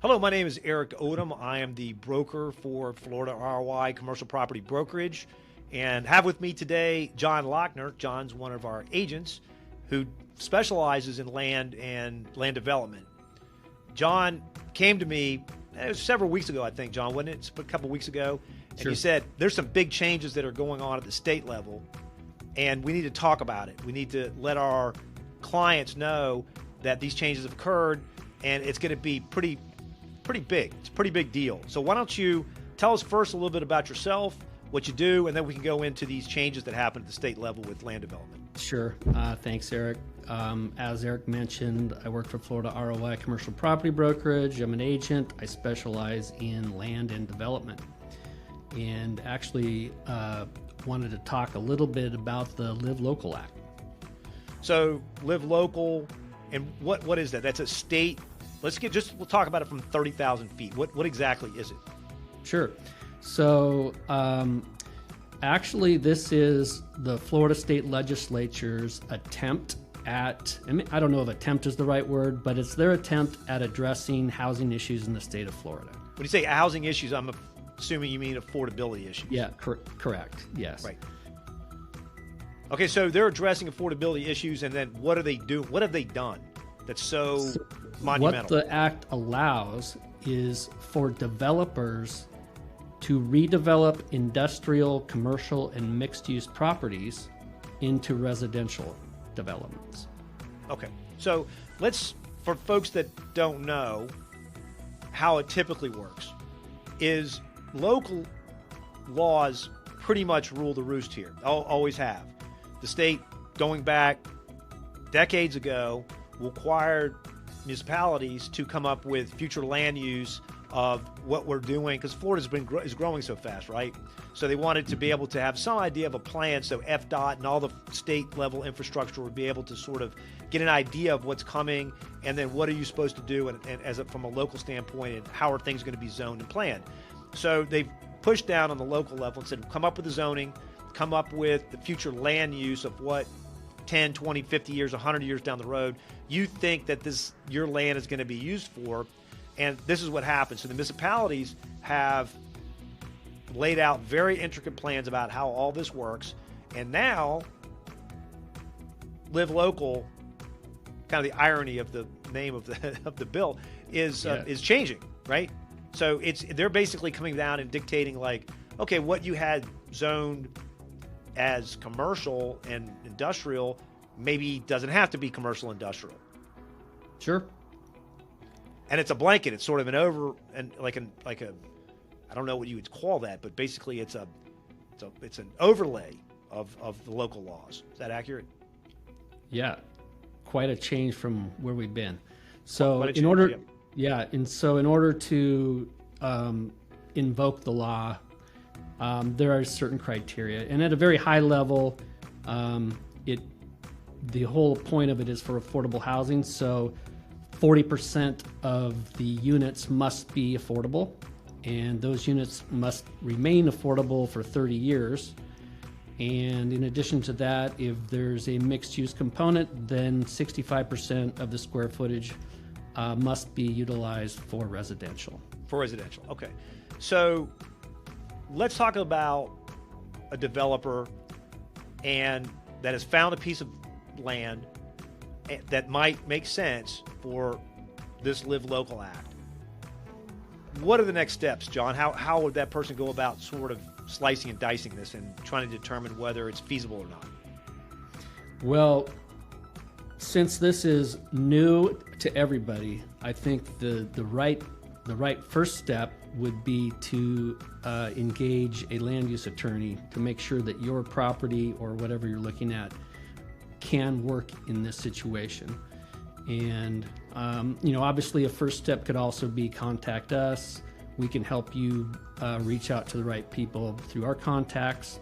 Hello, my name is Eric Odom. I am the broker for Florida ROI Commercial Property Brokerage, and have with me today John Lochner. John's one of our agents who specializes in land and land development. John came to me, it was several weeks ago, I think, John, wasn't it? It's a couple weeks ago. And Sure. you said there's some big changes that are going on at the state level, and we need to talk about it. We need to let our clients know that these changes have occurred, and it's going to be pretty big. It's a pretty big deal. So why don't you tell us first a little bit about yourself, what you do, and then we can go into these changes that happen at the state level with land development. Sure. Thanks, Eric. As Eric mentioned, I work for Florida ROI Commercial Property Brokerage. I'm an agent. I specialize in land and development. And actually wanted to talk a little bit about the Live Local Act. So Live Local, and what is that? That's a state. We'll talk about it from 30,000 feet. What exactly is it? Sure. So actually, this is the Florida State Legislature's attempt at, I don't know if attempt is the right word, but it's their attempt at addressing housing issues in the state of Florida. When you say housing issues, I'm assuming you mean affordability issues. Yeah, correct. Yes. Right. Okay, so they're addressing affordability issues, and then what are they doing? What have they done that's so monumental? What the act allows is for developers to redevelop industrial, commercial, and mixed-use properties into residential developments. Okay, so for folks that don't know how it typically works, is local laws pretty much rule the roost here. Always have. The state, going back decades ago, required municipalities to come up with future land use of what we're doing, because Florida's is growing so fast, right? So they wanted to be able to have some idea of a plan, so FDOT and all the state level infrastructure would be able to sort of get an idea of what's coming, and then what are you supposed to do, and from a local standpoint, and how are things going to be zoned and planned. So they've pushed down on the local level and said, come up with the zoning, come up with the future land use of what 10, 20, 50 years, 100 years down the road, you think that your land is going to be used for, and this is what happens. So the municipalities have laid out very intricate plans about how all this works, and now Live Local, kind of the irony of the name of the bill, is changing, right? So they're basically coming down and dictating, like, okay, what you had zoned as commercial and industrial maybe doesn't have to be commercial industrial. Sure. And it's a blanket. It's sort of an like a I don't know what you would call that, but basically it's an overlay of the local laws. Is that accurate? Yeah, quite a change from where we've been. So in order to invoke the law, there are certain criteria, and at a very high level, the whole point of it is for affordable housing. So 40% of the units must be affordable, and those units must remain affordable for 30 years. And in addition to that, if there's a mixed-use component, then 65% of the square footage must be utilized for residential. For residential, okay. So let's talk about a developer that has found a piece of land that might make sense for this Live Local Act. What are the next steps, John? How would that person go about sort of slicing and dicing this and trying to determine whether it's feasible or not? Well, since this is new to everybody, I think the right first step would be to engage a land use attorney to make sure that your property or whatever you're looking at can work in this situation. And obviously a first step could also be contact us. We can help you reach out to the right people through our contacts,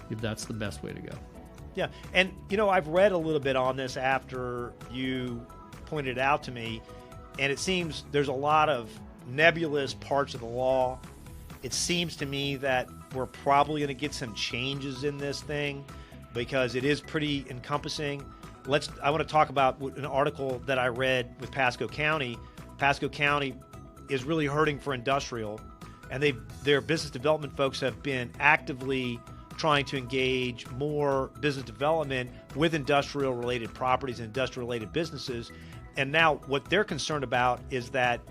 if that's the best way to go. Yeah, and I've read a little bit on this after you pointed it out to me, and it seems there's a lot of nebulous parts of the law. It seems to me that we're probably going to get some changes in this thing because it is pretty encompassing. I want to talk about an article that I read with Pasco County. Pasco County is really hurting for industrial, and their business development folks have been actively trying to engage more business development with industrial related properties and industrial related businesses. And now what they're concerned about is that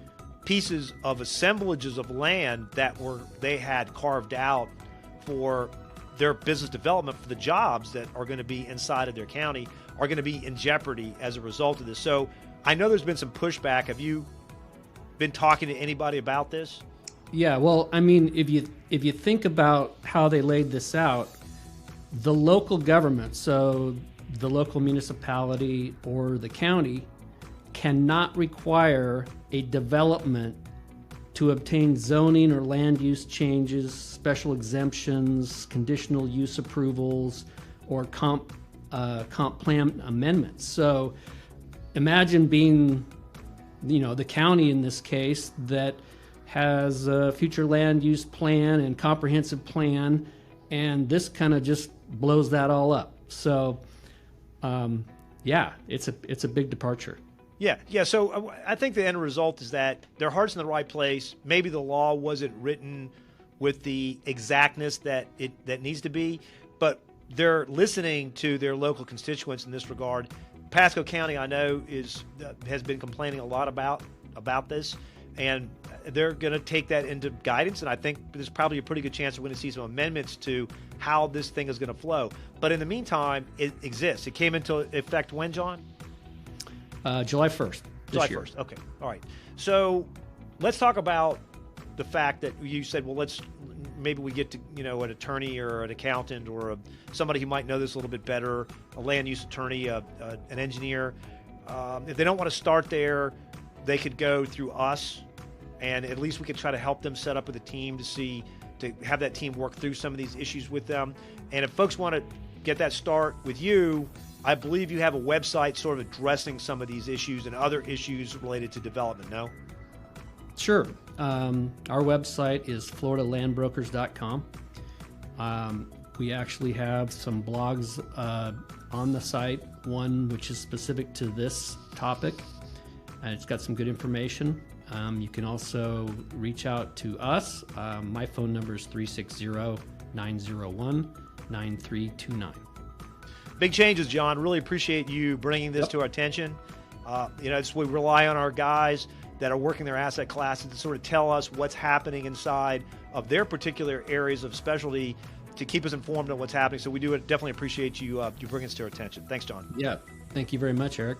pieces of assemblages of land that they had carved out for their business development for the jobs that are going to be inside of their county are going to be in jeopardy as a result of this. So I know there's been some pushback. Have you been talking to anybody about this? Yeah, well, I mean, if you think about how they laid this out, the local government, so the local municipality or the county, cannot require a development to obtain zoning or land use changes, special exemptions, conditional use approvals, or comp plan amendments. So imagine being, the county in this case that has a future land use plan and comprehensive plan, and this kind of just blows that all up. So, yeah, it's a big departure. Yeah. So I think the end result is that their heart's in the right place. Maybe the law wasn't written with the exactness that needs to be, but they're listening to their local constituents in this regard. Pasco County, I know, has been complaining a lot about this, and they're going to take that into guidance. And I think there's probably a pretty good chance we're going to see some amendments to how this thing is going to flow. But in the meantime, it exists. It came into effect when, John? July 1st. July 1st. Okay. All right. So let's talk about the fact that you said, well, maybe we get to, an attorney or an accountant or somebody who might know this a little bit better, a land use attorney, an engineer. If they don't want to start there, they could go through us, and at least we could try to help them set up with a team to have that team work through some of these issues with them. And if folks want to get that start with you, I believe you have a website sort of addressing some of these issues and other issues related to development, no? Sure. Our website is floridalandbrokers.com. We actually have some blogs on the site, one which is specific to this topic, and it's got some good information. You can also reach out to us. My phone number is 360-901-9329. Big changes, John. Really appreciate you bringing this to our attention. We rely on our guys that are working their asset classes to sort of tell us what's happening inside of their particular areas of specialty to keep us informed on what's happening. So we do definitely appreciate you bringing this to our attention. Thanks, John. Yeah. Thank you very much, Eric.